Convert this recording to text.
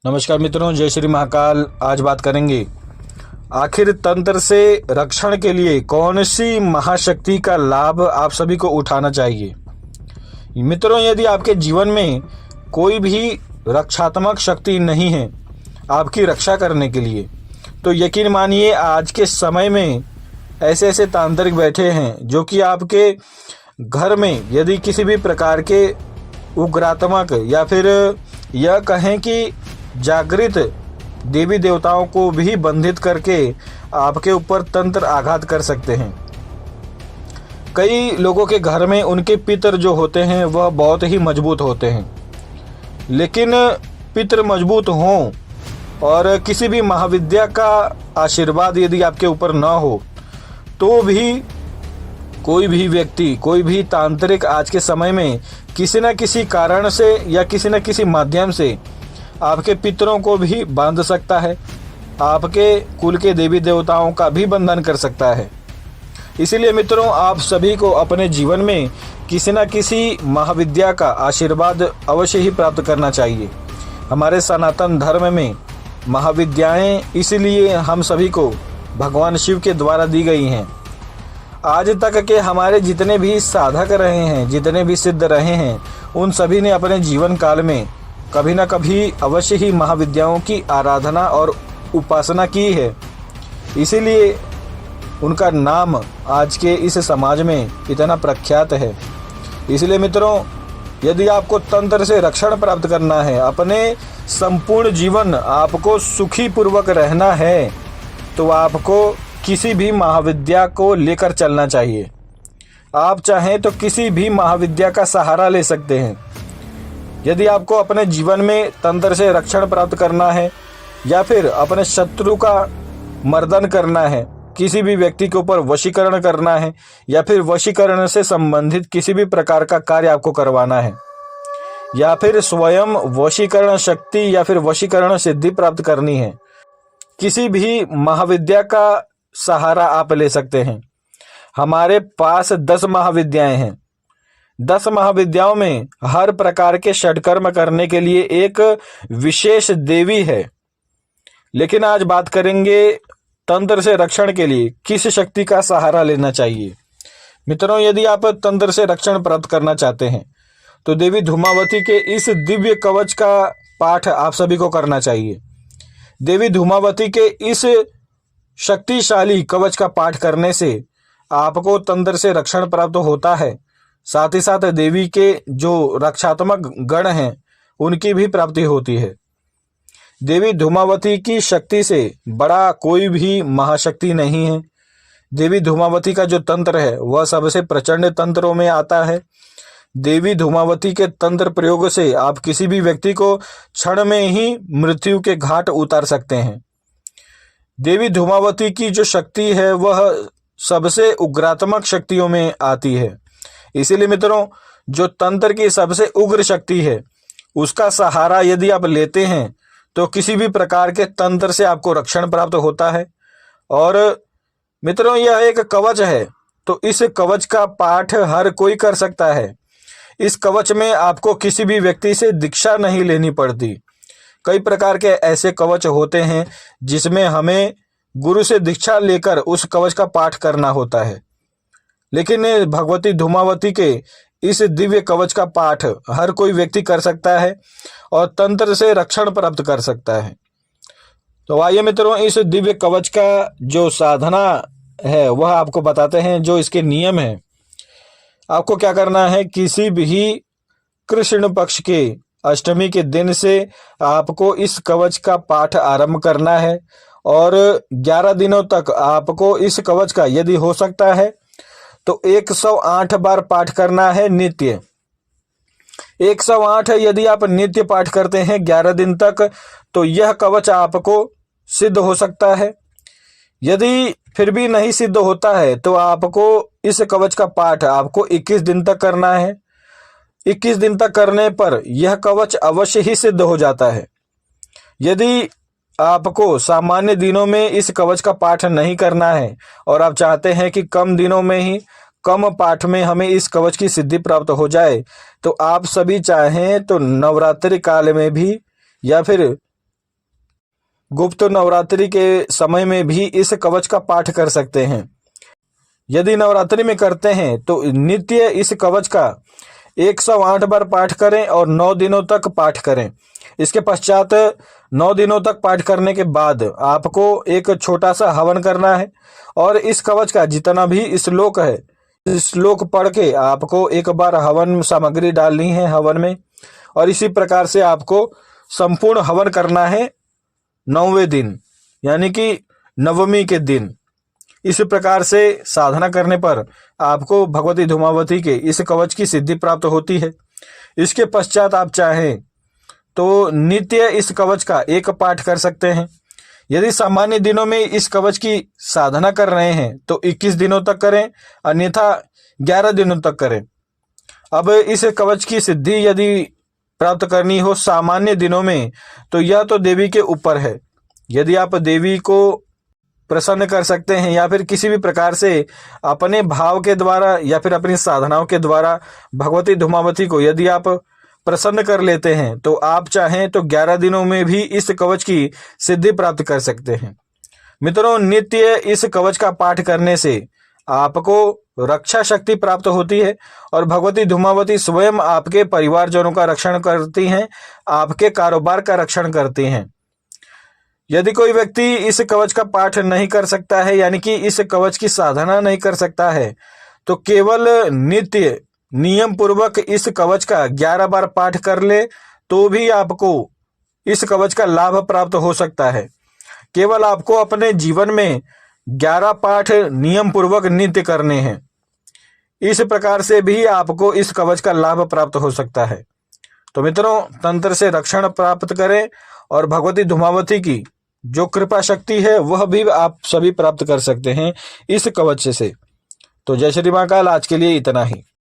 नमस्कार मित्रों, जय श्री महाकाल। आज बात करेंगे आखिर तंत्र से रक्षण के लिए कौन सी महाशक्ति का लाभ आप सभी को उठाना चाहिए। मित्रों, यदि आपके जीवन में कोई भी रक्षात्मक शक्ति नहीं है आपकी रक्षा करने के लिए, तो यकीन मानिए आज के समय में ऐसे ऐसे तांत्रिक बैठे हैं जो कि आपके घर में यदि किसी भी प्रकार के उग्रात्मक या फिर यह कहें कि जागृत देवी देवताओं को भी बंधित करके आपके ऊपर तंत्र आघात कर सकते हैं। कई लोगों के घर में उनके पितर जो होते हैं वह बहुत ही मजबूत होते हैं, लेकिन पितर मजबूत हों और किसी भी महाविद्या का आशीर्वाद यदि आपके ऊपर न हो तो भी कोई भी व्यक्ति, कोई भी तांत्रिक आज के समय में किसी न किसी कारण से या किसी न किसी माध्यम से आपके पितरों को भी बांध सकता है, आपके कुल के देवी देवताओं का भी बंधन कर सकता है। इसीलिए मित्रों, आप सभी को अपने जीवन में किसी न किसी महाविद्या का आशीर्वाद अवश्य ही प्राप्त करना चाहिए। हमारे सनातन धर्म में महाविद्याएं इसलिए हम सभी को भगवान शिव के द्वारा दी गई हैं। आज तक के हमारे जितने भी साधक रहे हैं, जितने भी सिद्ध रहे हैं, उन सभी ने अपने जीवन काल में कभी न कभी अवश्य ही महाविद्याओं की आराधना और उपासना की है। इसीलिए उनका नाम आज के इस समाज में इतना प्रख्यात है। इसलिए मित्रों, यदि आपको तंत्र से रक्षण प्राप्त करना है, अपने संपूर्ण जीवन आपको सुखी पूर्वक रहना है, तो आपको किसी भी महाविद्या को लेकर चलना चाहिए। आप चाहें तो किसी भी महाविद्या का सहारा ले सकते हैं। यदि आपको अपने जीवन में तंत्र से रक्षण प्राप्त करना है या फिर अपने शत्रु का मर्दन करना है, किसी भी व्यक्ति के ऊपर वशीकरण करना है या फिर वशीकरण से संबंधित किसी भी प्रकार का कार्य आपको करवाना है, या फिर स्वयं वशीकरण शक्ति या फिर वशीकरण सिद्धि प्राप्त करनी है, किसी भी महाविद्या का सहारा आप ले सकते हैं। हमारे पास 10 महाविद्याएं हैं। 10 महाविद्याओं में हर प्रकार के षटकर्म करने के लिए एक विशेष देवी है। लेकिन आज बात करेंगे तंत्र से रक्षण के लिए किस शक्ति का सहारा लेना चाहिए। मित्रों, यदि आप तंत्र से रक्षण प्राप्त करना चाहते हैं तो देवी धूमावती के इस दिव्य कवच का पाठ आप सभी को करना चाहिए। देवी धूमावती के इस शक्तिशाली कवच का पाठ करने से आपको तंत्र से रक्षण प्राप्त होता है, साथ ही साथ देवी के जो रक्षात्मक गण हैं उनकी भी प्राप्ति होती है। देवी धूमावती की शक्ति से बड़ा कोई भी महाशक्ति नहीं है। देवी धूमावती का जो तंत्र है वह सबसे प्रचंड तंत्रों में आता है। देवी धूमावती के तंत्र प्रयोग से आप किसी भी व्यक्ति को क्षण में ही मृत्यु के घाट उतार सकते हैं। देवी धूमावती की जो शक्ति है वह सबसे उग्रात्मक शक्तियों में आती है। इसीलिए मित्रों, जो तंत्र की सबसे उग्र शक्ति है उसका सहारा यदि आप लेते हैं तो किसी भी प्रकार के तंत्र से आपको रक्षण प्राप्त होता है। और मित्रों, यह एक कवच है, तो इस कवच का पाठ हर कोई कर सकता है। इस कवच में आपको किसी भी व्यक्ति से दीक्षा नहीं लेनी पड़ती। कई प्रकार के ऐसे कवच होते हैं जिसमें हमें गुरु से दीक्षा लेकर उस कवच का पाठ करना होता है, लेकिन भगवती धूमावती के इस दिव्य कवच का पाठ हर कोई व्यक्ति कर सकता है और तंत्र से रक्षण प्राप्त कर सकता है। तो आइए मित्रों, इस दिव्य कवच का जो साधना है वह आपको बताते हैं, जो इसके नियम है। आपको क्या करना है, किसी भी कृष्ण पक्ष के अष्टमी के दिन से आपको इस कवच का पाठ आरंभ करना है और 11 दिनों तक आपको इस कवच का यदि हो सकता है तो 108 बार पाठ करना है नित्य। 108 यदि आप नित्य पाठ करते हैं 11 दिन तक तो यह कवच आपको सिद्ध हो सकता है। यदि फिर भी नहीं सिद्ध होता है तो आपको इस कवच का पाठ आपको 21 दिन तक करना है। 21 दिन तक करने पर यह कवच अवश्य ही सिद्ध हो जाता है। यदि आपको सामान्य दिनों में इस कवच का पाठ नहीं करना है और आप चाहते हैं कि कम दिनों में ही कम पाठ में हमें इस कवच की सिद्धि प्राप्त हो जाए, तो आप सभी चाहें तो नवरात्रि काल में भी या फिर गुप्त नवरात्रि के समय में भी इस कवच का पाठ कर सकते हैं। यदि नवरात्रि में करते हैं तो नित्य इस कवच का 108 बार पाठ करें और 9 दिनों तक पाठ करें। इसके पश्चात 9 दिनों तक पाठ करने के बाद आपको एक छोटा सा हवन करना है और इस कवच का जितना भी श्लोक है, इस श्लोक पढ़ के आपको एक बार हवन सामग्री डालनी है हवन में, और इसी प्रकार से आपको संपूर्ण हवन करना है 9वें दिन, यानी कि नवमी के दिन। इस प्रकार से साधना करने पर आपको भगवती धूमावती के इस कवच की सिद्धि प्राप्त होती है। इसके पश्चात आप चाहें तो नित्य इस कवच का एक पाठ कर सकते हैं। यदि सामान्य दिनों में इस कवच की साधना कर रहे हैं तो 21 दिनों तक करें, अन्यथा 11 दिनों तक करें। अब इस कवच की सिद्धि यदि प्राप्त करनी हो सामान्य दिनों में तो यह तो देवी के ऊपर है। यदि आप देवी को प्रसन्न कर सकते हैं या फिर किसी भी प्रकार से अपने भाव के द्वारा या फिर अपनी साधनाओं के द्वारा भगवती धूमावती को यदि आप प्रसन्न कर लेते हैं तो आप चाहें तो 11 दिनों में भी इस कवच की सिद्धि प्राप्त कर सकते हैं। मित्रों, नित्य इस कवच का पाठ करने से आपको रक्षा शक्ति प्राप्त होती है और भगवती धूमावती स्वयं आपके परिवारजनों का रक्षण करती हैं, आपके कारोबार का रक्षण करती हैं। यदि कोई व्यक्ति इस कवच का पाठ नहीं कर सकता है, यानी कि इस कवच की साधना नहीं कर सकता है, तो केवल नित्य नियम पूर्वक इस कवच का 11 बार पाठ कर ले तो भी आपको इस कवच का लाभ प्राप्त हो सकता है। केवल आपको अपने जीवन में 11 पाठ नियम पूर्वक नित्य करने हैं। इस प्रकार से भी आपको इस कवच का लाभ प्राप्त हो सकता है। तो मित्रों, तंत्र से रक्षण प्राप्त करें और भगवती धूमावती की जो कृपा शक्ति है वह भी आप सभी प्राप्त कर सकते हैं इस कवच से। तो जय श्री महाकाल, आज के लिए इतना ही।